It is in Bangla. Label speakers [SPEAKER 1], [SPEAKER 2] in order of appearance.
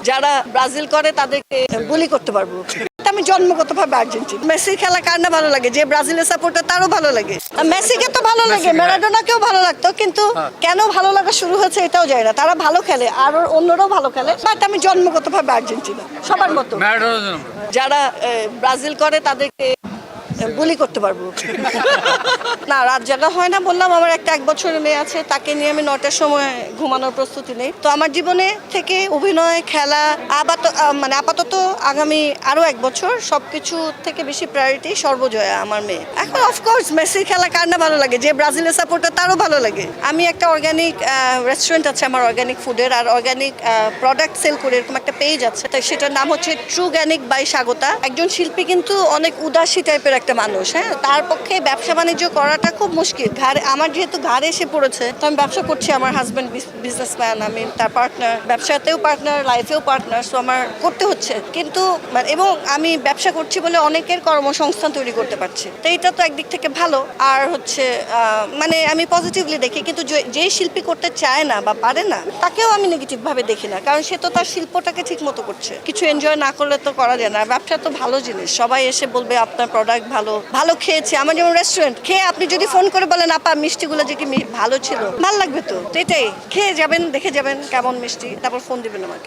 [SPEAKER 1] যারা ব্রাজিল করে তাদেরকে বুলি করতে পারবো। আমি জন্মগতভাবে আর্জেন্টিনা। মেসির খেলা কার না ভালো লাগে, যে ব্রাজিলের সাপোর্টার তারও ভালো লাগে। মেসিকে তো ভালো লাগে, ম্যারাডোনাকেও ভালো লাগতো, কিন্তু কেন ভালো লাগা শুরু হয়েছে এটাও জানি না। তারা ভালো খেলে আর অন্যরাও ভালো খেলে, বাট আমি জন্মগতভাবে আর্জেন্টিনা সবার মতো। যারা ব্রাজিল করে তাদেরকে বুলি করতে পারবো। না, রাত জাগা হয় না বললাম। আমার একটা 1 বছরের মেয়ে আছে, তাকে নিয়ে আমি 9টার সময় ঘুমানোর প্রস্তুতি নেই। তো আমার জীবনে থেকে অভিনয়, খেলা আপাতত আগামী আরো 1 বছর সবকিছু থেকে বেশি প্রায়োরিটি সর্বজয়া আমার মেয়ে। এখন অফকোর্স মেসির খেলা কার না ভালো লাগে, যে ব্রাজিলের সাপোর্টার তারও ভালো লাগে। আমি একটা অর্গানিক রেস্টুরেন্ট আছে আমার, অর্গানিক ফুডের আর অর্গানিক প্রোডাক্ট সেল করে, এরকম একটা পেজ আছে। তো সেটার নাম হচ্ছে ট্রুগ্যানিক বাই স্বাগতা। একজন শিল্পী কিন্তু অনেক উদাসী টাইপের একটা মানুষ, হ্যাঁ, তার পক্ষে ব্যবসা বাণিজ্য করাটা খুব মুশকিল। আমার যেহেতু ঘাড়ে এসে পড়েছে, তো আমি ব্যবসা করছি। আমার হাজব্যান্ড বিজনেসম্যান, আমি তার পার্টনার, ব্যবসাতেও পার্টনার, লাইফেও পার্টনার। সো আমার করতে হচ্ছে, কিন্তু এবং আমি ব্যবসা করছি বলে অনেকের কর্মসংস্থান তৈরি করতে পারছি। তো এটা তো একদিক থেকে ভালো। আর হচ্ছে আমি পজিটিভলি দেখি, কিন্তু যে শিল্পী করতে চায় না বা পারে না, তাকেও আমি নেগেটিভ ভাবে দেখি না, কারণ সে তো তার শিল্পটাকে ঠিক মতো করছে। কিছু এনজয় না করলে তো করা যায় না। ব্যবসা তো ভালো জিনিস, সবাই এসে বলবে আপনার প্রোডাক্ট ভালো খেয়েছে। আমার যেমন রেস্টুরেন্ট, খেয়ে আপনি যদি ফোন করে বলেন আপা মিষ্টিগুলো যে কি ভালো ছিল, ভালো লাগবে তো। এটাই, খেয়ে যাবেন, দেখে যাবেন কেমন মিষ্টি, তারপর ফোন দিবেন আমাকে।